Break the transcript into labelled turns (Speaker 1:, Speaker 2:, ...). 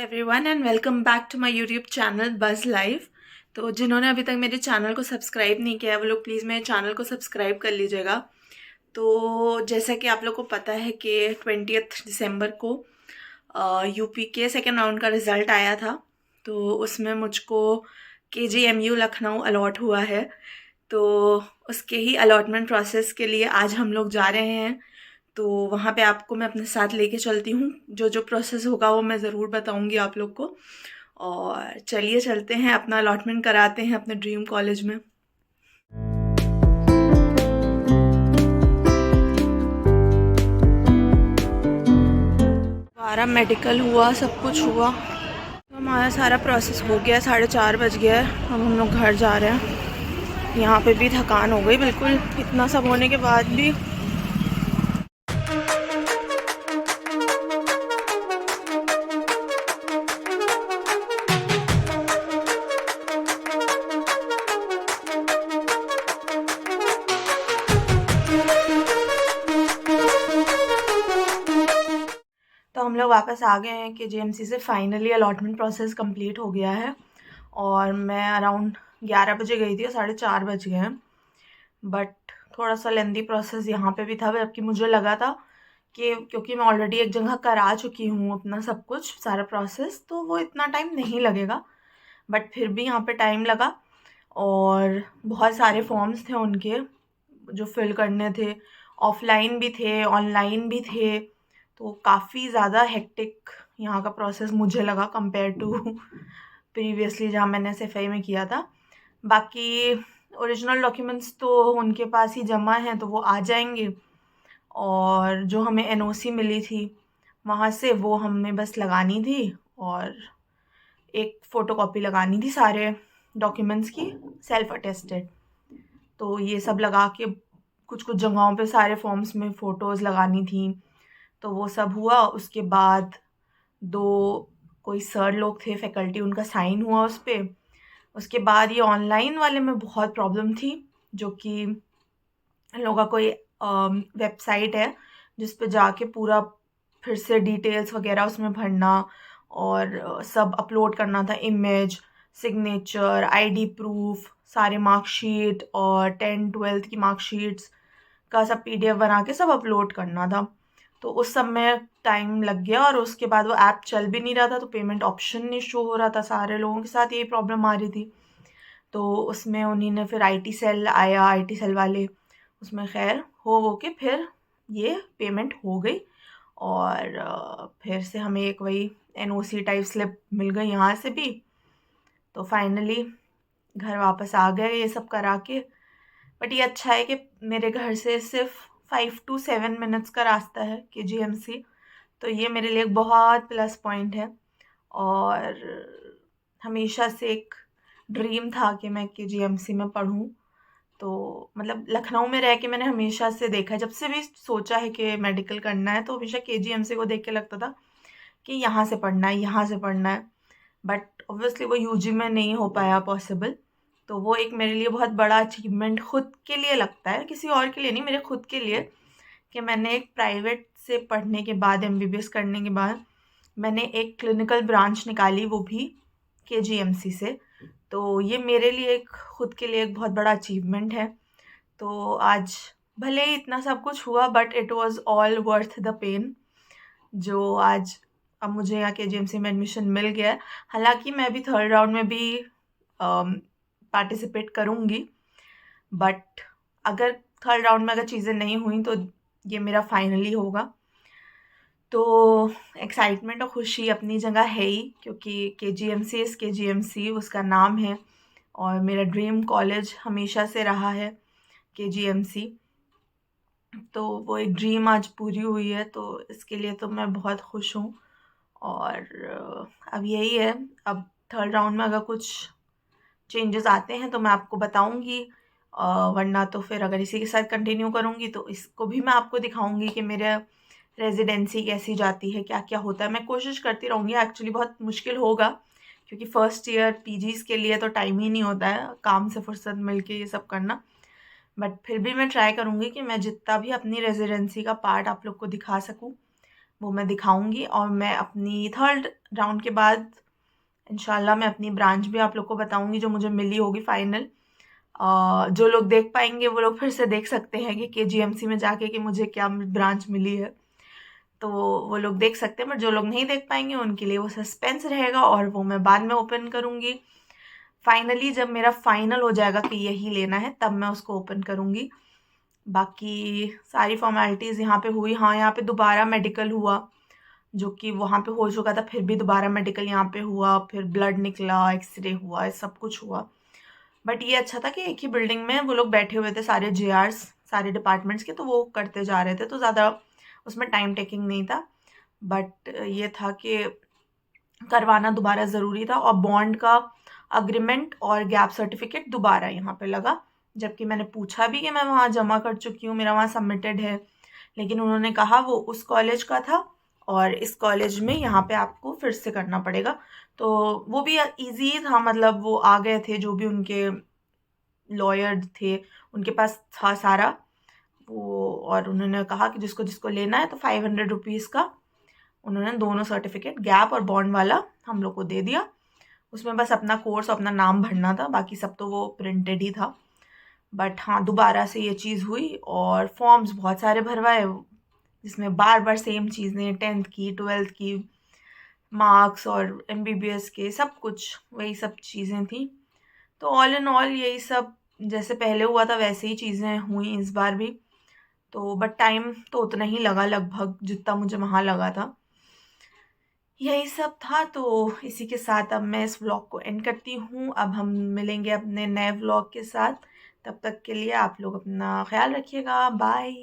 Speaker 1: Everyone and welcome back to my YouTube channel buzz life. तो जिन्होंने अभी तक मेरे चैनल को सब्सक्राइब नहीं किया है वो लोग प्लीज़ मेरे चैनल को सब्सक्राइब कर लीजिएगा। तो जैसा कि आप लोग को पता है कि 20 दिसंबर को यूपी के सेकेंड राउंड का रिज़ल्ट आया था। तो उसमें मुझको KGMU लखनऊ अलॉट हुआ है। तो उसके ही अलॉटमेंट प्रोसेस के लिए आज हम लोग जा रहे हैं। तो वहाँ पे आपको मैं अपने साथ लेके चलती हूँ। जो जो प्रोसेस होगा वो मैं ज़रूर बताऊँगी आप लोग को। और चलिए चलते हैं, अपना अलॉटमेंट कराते हैं अपने ड्रीम कॉलेज में। हमारा मेडिकल हुआ, सब कुछ हुआ, तो हमारा सारा प्रोसेस हो गया। 4:30 बज गया है, अब हम लोग घर जा रहे हैं। यहाँ पे भी थकान हो गई बिल्कुल, इतना सब होने के बाद भी। तो हम लोग वापस आ गए हैं कि JMC से फाइनली अलॉटमेंट प्रोसेस कंप्लीट हो गया है। और मैं अराउंड 11 बजे गई थी और 4:30 बज गए हैं। बट थोड़ा सा लेंदी प्रोसेस यहाँ पे भी था, जबकि मुझे लगा था कि क्योंकि मैं ऑलरेडी एक जगह करा चुकी हूँ अपना सब कुछ सारा प्रोसेस, तो वो इतना टाइम नहीं लगेगा। बट फिर भी यहाँ पे टाइम लगा और बहुत सारे फॉर्म्स थे उनके जो फिल करने थे। ऑफलाइन भी थे, ऑनलाइन भी थे। तो काफ़ी ज़्यादा हेक्टिक यहाँ का प्रोसेस मुझे लगा कंपेयर टू प्रीवियसली जहाँ मैंने SFI में किया था। बाकी ओरिजिनल डॉक्यूमेंट्स तो उनके पास ही जमा हैं, तो वो आ जाएंगे। और जो हमें NOC मिली थी वहाँ से वो हमें बस लगानी थी और एक फ़ोटोकॉपी लगानी थी सारे डॉक्यूमेंट्स की, सेल्फ अटेस्टेड। तो ये सब लगा के कुछ कुछ जगहों पे सारे फॉर्म्स में फ़ोटोज़ लगानी थी, तो वो सब हुआ। उसके बाद दो कोई सर लोग थे फैकल्टी, उनका साइन हुआ उस पर। उसके बाद ये ऑनलाइन वाले में बहुत प्रॉब्लम थी, जो कि इन लोगों का कोई वेबसाइट है जिस पे जाके पूरा फिर से डिटेल्स वगैरह उसमें भरना और सब अपलोड करना था, इमेज, सिग्नेचर, ID प्रूफ, सारे मार्कशीट और 10th-12th की मार्कशीट्स का सब PDF बना के सब अपलोड करना था। तो उस सब में टाइम लग गया और उसके बाद वो ऐप चल भी नहीं रहा था, तो पेमेंट ऑप्शन नहीं शो हो रहा था। सारे लोगों के साथ यही प्रॉब्लम आ रही थी। तो उसमें उन्हीं ने फिर IT सेल आया, IT सेल वाले उसमें खैर हो के फिर ये पेमेंट हो गई। और फिर से हमें एक वही NOC टाइप स्लिप मिल गई यहाँ से भी। तो फाइनली घर वापस आ गए ये सब करा के। बट ये अच्छा है कि मेरे घर से सिर्फ 5 to 7 मिनट्स का रास्ता है KGMC, तो ये मेरे लिए एक बहुत प्लस पॉइंट है। और हमेशा से एक ड्रीम था कि मैं KGMC में पढूं। तो मतलब लखनऊ में रह के मैंने हमेशा से देखा है, जब से भी सोचा है कि मेडिकल करना है तो हमेशा KGMC को देख के लगता था कि यहाँ से पढ़ना है, यहाँ से पढ़ना है। बट ऑब्वियसली वो UG में नहीं हो पाया पॉसिबल। तो वो एक मेरे लिए बहुत बड़ा अचीवमेंट खुद के लिए लगता है, किसी और के लिए नहीं, मेरे खुद के लिए, कि मैंने एक प्राइवेट से पढ़ने के बाद, MBBS करने के बाद मैंने एक क्लिनिकल ब्रांच निकाली, वो भी KGMC से। तो ये मेरे लिए एक खुद के लिए एक बहुत बड़ा अचीवमेंट है। तो आज भले ही इतना सब कुछ हुआ but it was all worth the pain. जो आज अब मुझे यहाँ KGMC में एडमिशन मिल गया है। हालांकि मैं भी 3rd राउंड में भी पार्टिसिपेट करूँगी, बट अगर 3rd राउंड में अगर चीज़ें नहीं हुई तो ये मेरा फाइनली होगा। तो एक्साइटमेंट और खुशी अपनी जगह है ही, क्योंकि KGMC इज़ KGMC उसका नाम है और मेरा ड्रीम कॉलेज हमेशा से रहा है KGMC। तो वो एक ड्रीम आज पूरी हुई है, तो इसके लिए तो मैं बहुत खुश हूँ। और अब यही है, अब 3rd राउंड में अगर कुछ चेंजेस आते हैं तो मैं आपको बताऊंगी। वरना तो फिर अगर इसी के साथ कंटिन्यू करूंगी तो इसको भी मैं आपको दिखाऊंगी कि मेरे रेजिडेंसी कैसी जाती है, क्या क्या होता है। मैं कोशिश करती रहूँगी। एक्चुअली बहुत मुश्किल होगा क्योंकि फर्स्ट ईयर PGs के लिए तो टाइम ही नहीं होता है काम से फुर्सत मिल के ये सब करना। बट फिर भी मैं ट्राई करूँगी कि मैं जितना भी अपनी रेजिडेंसी का पार्ट आप लोग को दिखा सकूँ वो मैं दिखाऊंगी। और मैं अपनी 3rd राउंड के बाद इंशाल्लाह मैं अपनी ब्रांच भी आप लोग को बताऊंगी जो मुझे मिली होगी फाइनल। जो लोग देख पाएंगे वो लोग फिर से देख सकते हैं कि KGMC में जाके कि मुझे क्या ब्रांच मिली है, तो वो लोग देख सकते हैं। बट जो लोग नहीं देख पाएंगे उनके लिए वो सस्पेंस रहेगा और वो मैं बाद में ओपन करूँगी। फाइनली जब मेरा फाइनल हो जाएगा कि यही लेना है तब मैं उसको ओपन करूँगी। बाकी सारी फॉर्मेलिटीज़ यहाँ पे हुई। हाँ, यहाँ पे दोबारा मेडिकल हुआ, जो कि वहाँ पे हो चुका था, फिर भी दोबारा मेडिकल यहाँ पे हुआ, फिर ब्लड निकला, एक्सरे हुआ, सब कुछ हुआ। बट ये अच्छा था कि एक ही बिल्डिंग में वो लोग बैठे हुए थे, सारे JRs, सारे डिपार्टमेंट्स के, तो वो करते जा रहे थे, तो ज़्यादा उसमें टाइम टेकिंग नहीं था। बट ये था कि करवाना दोबारा ज़रूरी था। और बॉन्ड का अग्रीमेंट और गैप सर्टिफिकेट दोबारा यहाँ पे लगा, जबकि मैंने पूछा भी कि मैं वहाँ जमा कर चुकी हूँ, मेरा वहाँ सबमिटेड है, लेकिन उन्होंने कहा वो उस कॉलेज का था और इस कॉलेज में यहाँ पे आपको फिर से करना पड़ेगा। तो वो भी इजी था, मतलब वो आ गए थे जो भी उनके लॉयर थे, उनके पास था सारा वो, और उन्होंने कहा कि जिसको जिसको लेना है तो 500 रुपीज़ का उन्होंने दोनों सर्टिफिकेट, गैप और बॉन्ड वाला, हम लोग को दे दिया। उसमें बस अपना कोर्स, अपना नाम भरना था, बाकी सब तो वो प्रिंटेड ही था। बट हाँ, दोबारा से ये चीज़ हुई और फॉर्म्स बहुत सारे भरवाए, जिसमें बार बार सेम चीज़ें, 10th की, 12th की मार्क्स और MBBS के सब कुछ वही सब चीज़ें थी। तो ऑल इन ऑल यही सब जैसे पहले हुआ था वैसे ही चीज़ें हुई इस बार भी। तो बट टाइम तो उतना ही लगा लगभग जितना मुझे वहाँ लगा था। यही सब था। तो इसी के साथ अब मैं इस व्लॉग को एंड करती हूँ। अब हम मिलेंगे अपने नए व्लॉग के साथ। तब तक के लिए आप लोग अपना ख्याल रखिएगा। बाय।